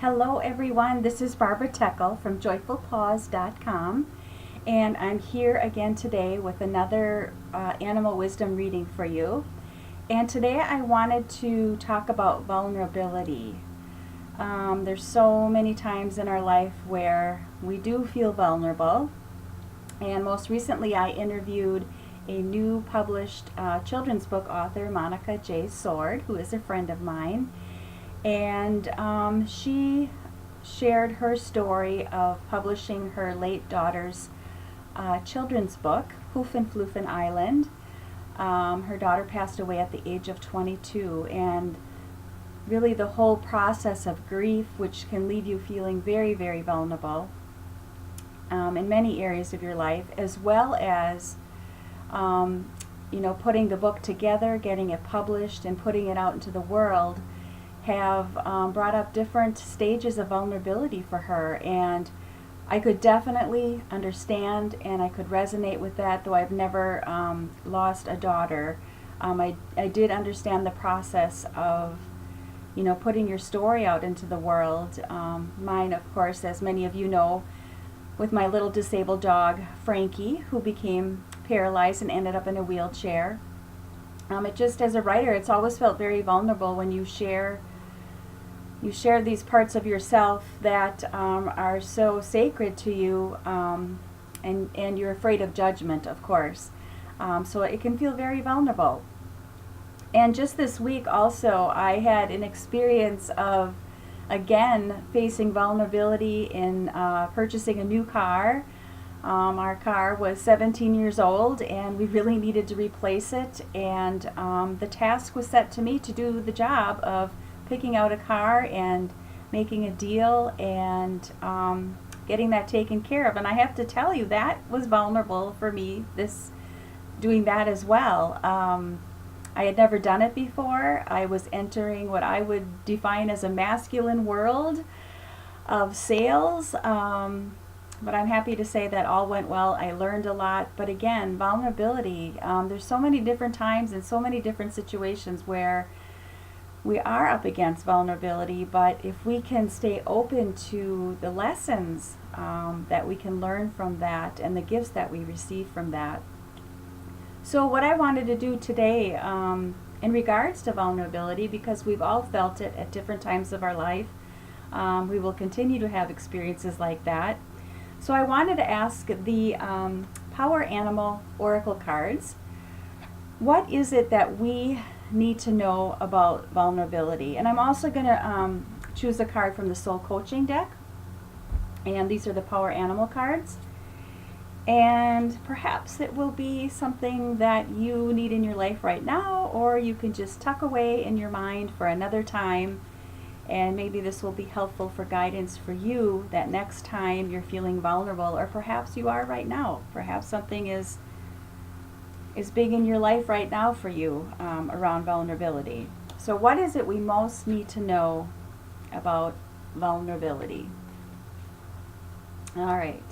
Hello everyone, this is Barbara Techel from joyfulpaws.com, and I'm here again today with another animal wisdom reading for you. And today I wanted to talk about vulnerability. There's so many times in our life where we do feel vulnerable, and most recently I interviewed a new published children's book author, Monica J. Sword, who is a friend of mine. And she shared her story of publishing her late daughter's children's book, Hoof'n Floof'n Island. Her daughter passed away at the age of 22, and really the whole process of grief, which can leave you feeling very, very vulnerable in many areas of your life, as well as putting the book together, getting it published, and putting it out into the world, have brought up different stages of vulnerability for her. And I could definitely understand and I could resonate with that, though I've never lost a daughter. I did understand the process of putting your story out into the world. Mine, of course, as many of you know, with my little disabled dog Frankie, who became paralyzed and ended up in a wheelchair. It just, as a writer, it's always felt very vulnerable when you share these parts of yourself that are so sacred to you, and you're afraid of judgment, of course. So it can feel very vulnerable. And just this week also, I had an experience of, again, facing vulnerability in purchasing a new car. Our car was 17 years old and we really needed to replace it, and the task was set to me to do the job of picking out a car and making a deal and getting that taken care of. And I have to tell you, that was vulnerable for me, doing that as well. I had never done it before. I was entering what I would define as a masculine world of sales. But I'm happy to say that all went well. I learned a lot. But again, vulnerability. There's so many different times and so many different situations where we are up against vulnerability. But if we can stay open to the lessons that we can learn from that and the gifts that we receive from that. So what I wanted to do today in regards to vulnerability, because we've all felt it at different times of our life, we will continue to have experiences like that. So I wanted to ask the Power Animal Oracle cards, what is it that we need to know about vulnerability? And I'm also going to choose a card from the Soul Coaching deck, and these are the Power Animal cards. And perhaps it will be something that you need in your life right now, or you can just tuck away in your mind for another time. And maybe this will be helpful for guidance for you that next time you're feeling vulnerable, or perhaps you are right now. Perhaps something is big in your life right now for you around vulnerability. So what is it we most need to know about vulnerability? All right.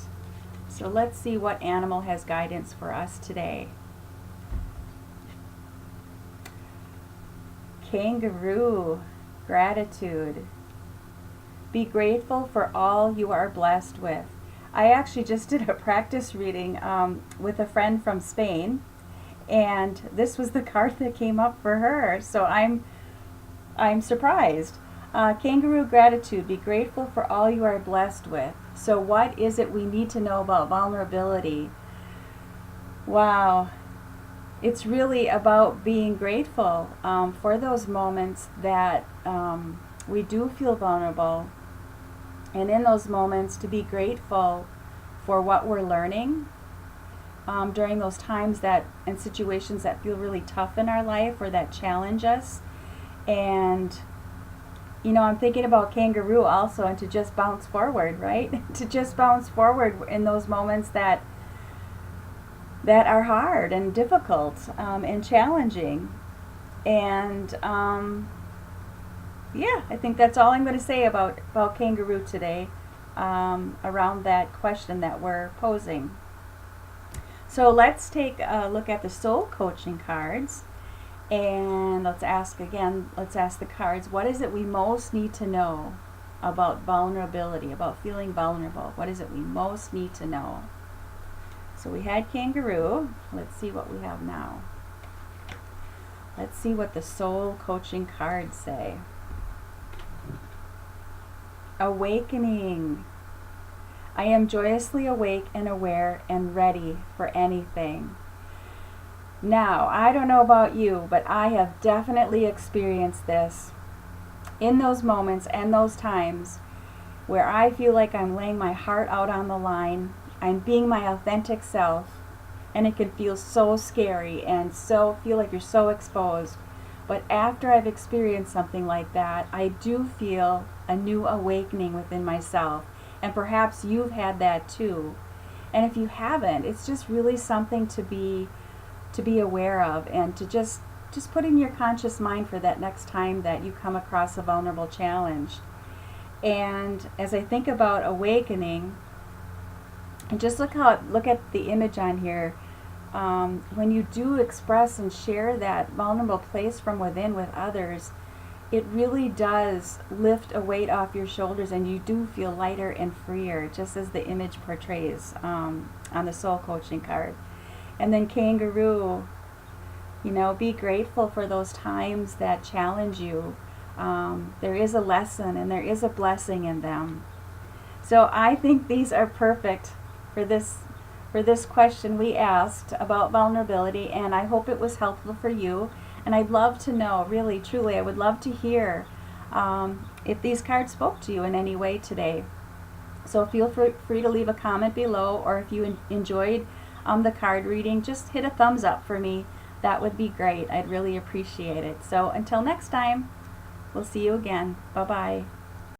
So let's see what animal has guidance for us today. Kangaroo. Gratitude. Be grateful for all you are blessed with. I actually just did a practice reading with a friend from Spain, and this was the card that came up for her. So I'm surprised. Kangaroo. Gratitude. Be grateful for all you are blessed with. So what is it we need to know about vulnerability? Wow. It's really about being grateful for those moments that we do feel vulnerable. And in those moments, to be grateful for what we're learning during those times and situations that feel really tough in our life or that challenge us. And I'm thinking about Kangaroo also, and to just bounce forward, right? To just bounce forward in those moments that are hard and difficult and challenging. And yeah, I think that's all I'm going to say about Kangaroo today around that question that we're posing. So let's take a look at the Soul Coaching cards. And let's ask the cards, what is it we most need to know about vulnerability, about feeling vulnerable. What is it we most need to know? So we had Kangaroo. Let's see what we have now. Let's see what the soul coaching cards say. Awakening. I am joyously awake and aware and ready for anything. Now, I don't know about you, but I have definitely experienced this in those moments and those times where I feel like I'm laying my heart out on the line, I'm being my authentic self, and it can feel so scary and so feel like you're so exposed. But after I've experienced something like that, I do feel a new awakening within myself. And perhaps you've had that too. And if you haven't, it's just really something to be aware of, and to just put in your conscious mind for that next time that you come across a vulnerable challenge. And as I think about awakening, and just look at the image on here. When you do express and share that vulnerable place from within with others, it really does lift a weight off your shoulders, and you do feel lighter and freer, just as the image portrays on the soul coaching card. And then Kangaroo, be grateful for those times that challenge you. There is a lesson and there is a blessing in them. So I think these are perfect for this question we asked about vulnerability, and I hope it was helpful for you. And I'd love to know, really, truly, I would love to hear if these cards spoke to you in any way today. So feel free to leave a comment below, or if you enjoyed the card reading, just hit a thumbs up for me. That would be great. I'd really appreciate it. So until next time, we'll see you again. Bye-bye.